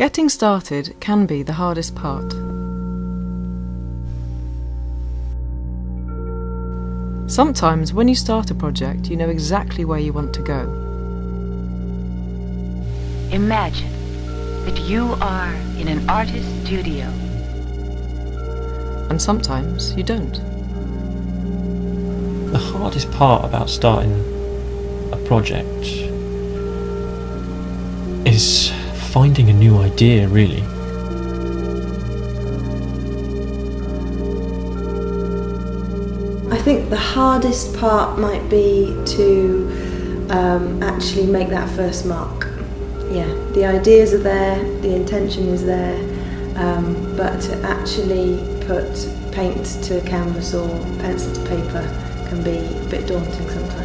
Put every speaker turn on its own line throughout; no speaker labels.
Getting started can be the hardest part. Sometimes when you start a project, you know exactly where you want to go.
Imagine that you are in an artist's studio.
And sometimes you don't.
The hardest part about starting a project is finding a new idea, really.
I think the hardest part might be to actually make that first mark. Yeah, the ideas are there, the intention is there, but to actually put paint to canvas or pencil to paper can be a bit daunting sometimes.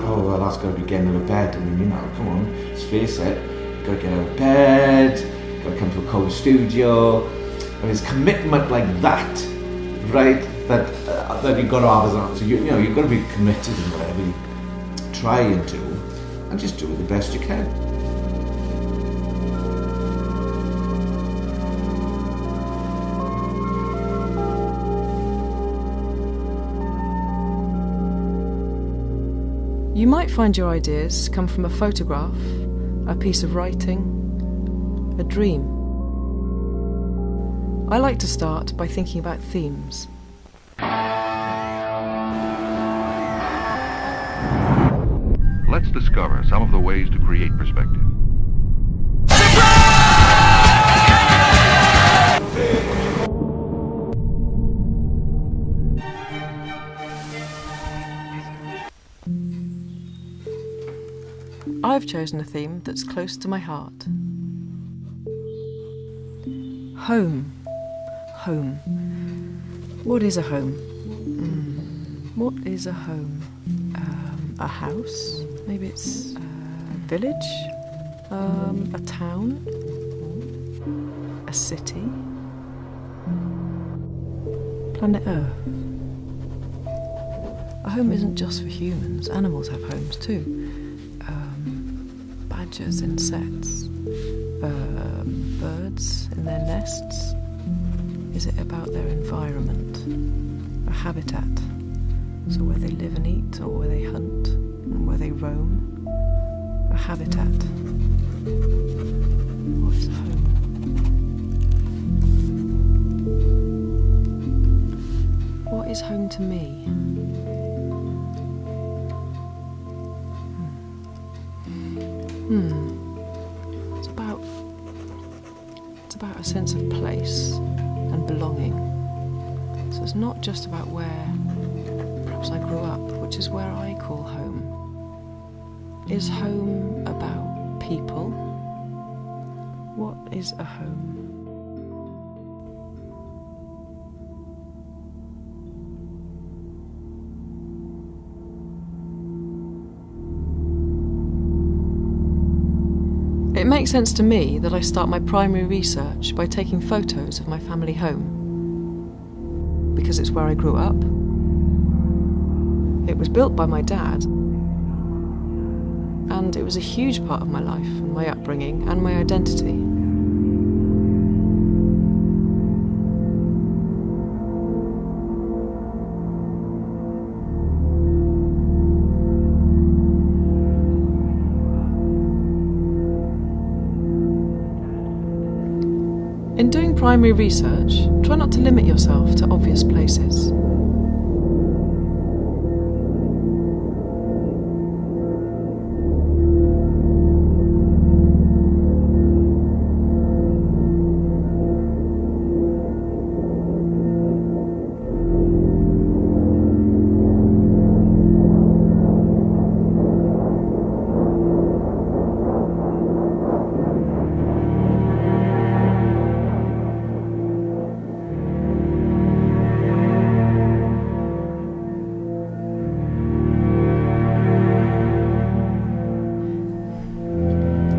Oh, well, that's got to be getting out of bed. I mean, you know, come on, let's face it. You've got to get out of bed, you've got to come to a cold studio. And it's commitment like that, right, that you've got to have as an artist. So you know, you've got to be committed in whatever you try and do, and just do it the best you can.
You might find your ideas come from a photograph, a piece of writing, a dream. I like to start by thinking about themes.
Let's discover some of the ways to create perspective.
I've chosen a theme that's close to my heart. Home. Home. What is a home? What is a home? A house? Maybe it's a village? A town? A city? Planet Earth. A home isn't just for humans. Animals have homes too. Badgers, insects, birds in their nests. Is it about their environment? A habitat? So where they live and eat, or where they hunt, and where they roam? A habitat. What is a home? What is home to me? It's about a sense of place and belonging. So it's not just about where perhaps I grew up, which is where I call home. Is home about people? What is a home? It makes sense to me that I start my primary research by taking photos of my family home, because it's where I grew up. It was built by my dad, and it was a huge part of my life and my upbringing and my identity. In doing primary research, try not to limit yourself to obvious places.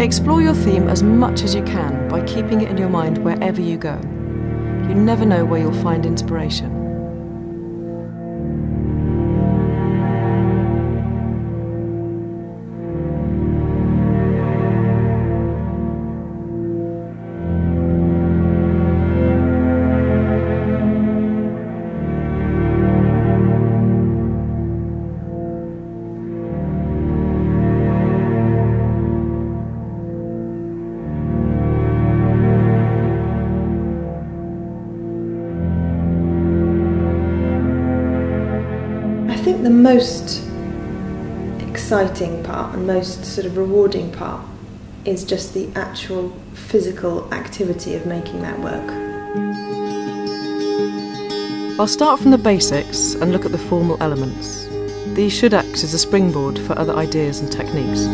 Explore your theme as much as you can by keeping it in your mind wherever you go. You never know where you'll find inspiration.
most exciting part and most sort of rewarding part is just the actual physical activity of making that work.
I'll start from the basics and look at the formal elements. These should act as a springboard for other ideas and techniques.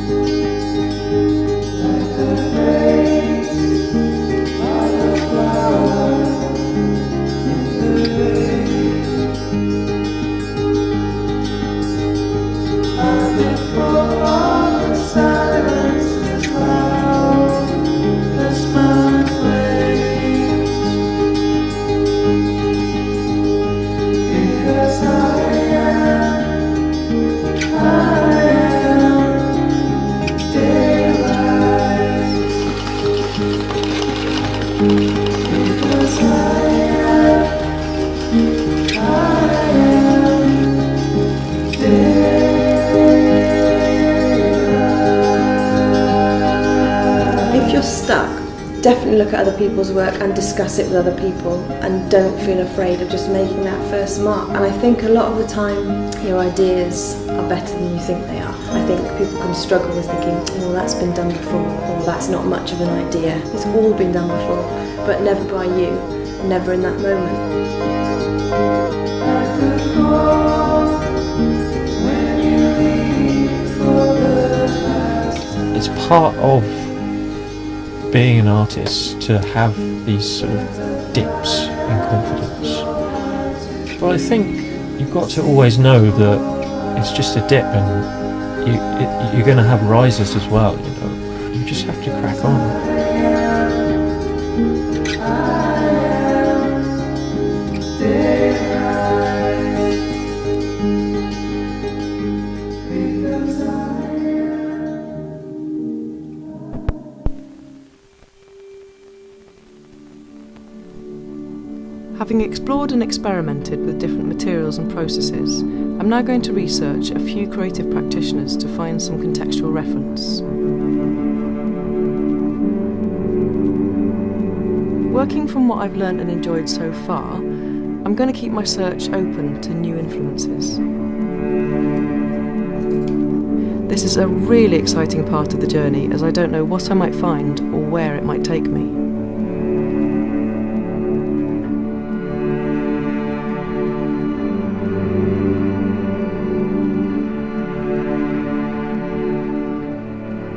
Definitely look at other people's work and discuss it with other people, and don't feel afraid of just making that first mark. And I think a lot of the time your ideas are better than you think they are. I think people can struggle with thinking, well, that's been done before, or that's not much of an idea. It's all been done before, but never by you, never in that moment.
It's part of being an artist to have these sort of dips in confidence. But I think you've got to always know that it's just a dip, and you're going to have rises as well, you know. You just have to crack on.
Having explored and experimented with different materials and processes, I'm now going to research a few creative practitioners to find some contextual reference. Working from what I've learnt and enjoyed so far, I'm going to keep my search open to new influences. This is a really exciting part of the journey, as I don't know what I might find or where it might take me.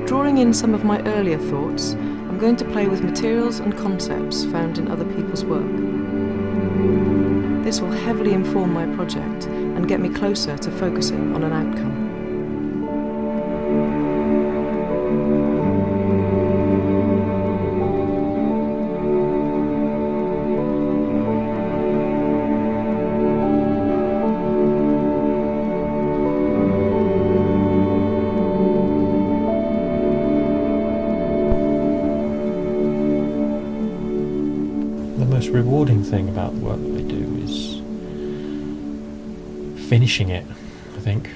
Drawing in some of my earlier thoughts, I'm going to play with materials and concepts found in other people's work. This will heavily inform my project and get me closer to focusing on an outcome.
The most rewarding thing about the work that I do is finishing it, I think.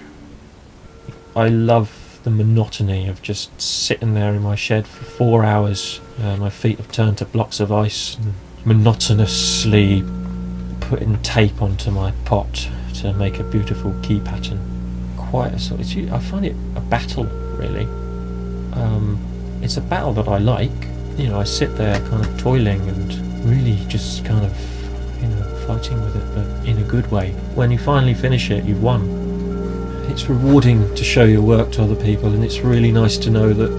I love the monotony of just sitting there in my shed for 4 hours. My feet have turned to blocks of ice, and monotonously putting tape onto my pot to make a beautiful key pattern. Quite a sort of, I find it a battle, really. It's a battle that I like. You know, I sit there kind of toiling and really just kind of, you know, fighting with it, but in a good way. When you finally finish it, you've won. It's rewarding to show your work to other people, and it's really nice to know that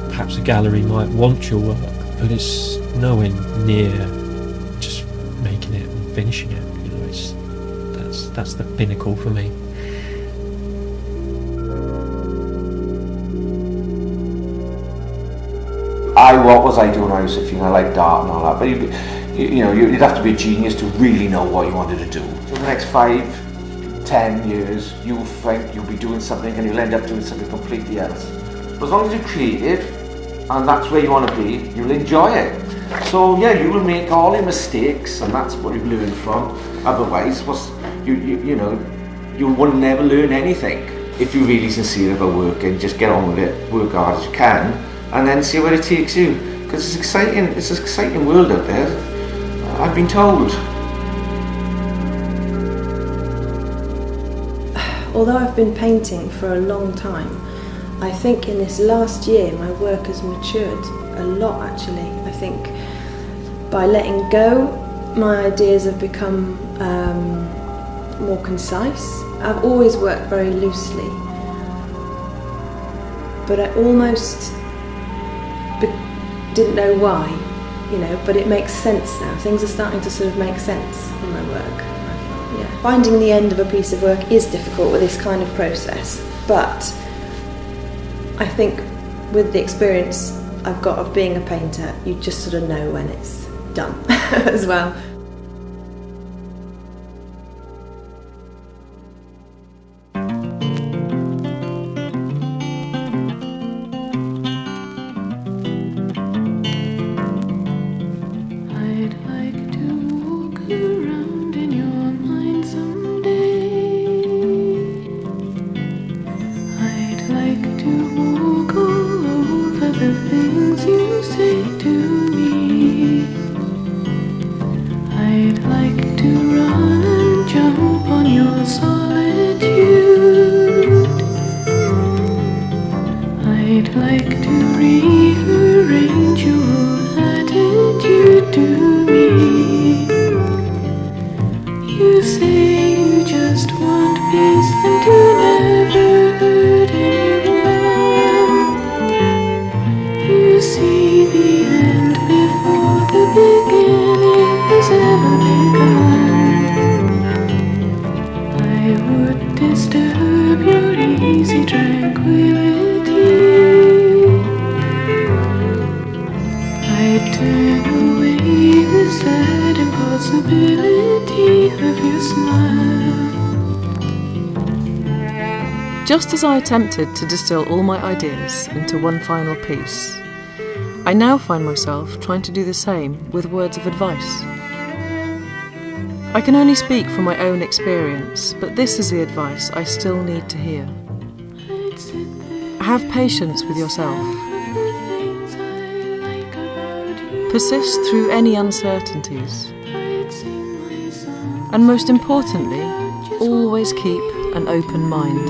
perhaps a gallery might want your work, but it's nowhere near just making it and finishing it. You know, that's the pinnacle for me.
What was I doing when I was 15? I liked art and all that, but you'd have to be a genius to really know what you wanted to do. So the next 5, 10 years, you'll think you'll be doing something and you'll end up doing something completely else. But as long as you're creative and that's where you want to be, you'll enjoy it. So yeah, you will make all your mistakes, and that's what you learn from. Otherwise, you will never learn anything. If you're really sincere about working, just get on with it, work hard as you can, and then see where it takes you. Because it's exciting. It's an exciting world out there. I've been told.
although I've been painting for a long time, I think in this last year my work has matured a lot actually. I think by letting go, my ideas have become more concise. I've always worked very loosely, but I almost didn't know why, but it makes sense now. Things are starting to sort of make sense in my work. Yeah. Finding the end of a piece of work is difficult with this kind of process, but I think with the experience I've got of being a painter, you just sort of know when it's done as well.
I'd like to rearrange your attitude to me. You say you just want peace and to never hurt anyone. You see the end before the beginning has ever begun. I would disturb your easy tranquility. I'd turn away the sad impossibility of your smile.
Just as I attempted to distill all my ideas into one final piece, I now find myself trying to do the same with words of advice. I can only speak from my own experience, but this is the advice I still need to hear. Have patience with yourself. Persist through any uncertainties. And most importantly, always keep an open mind.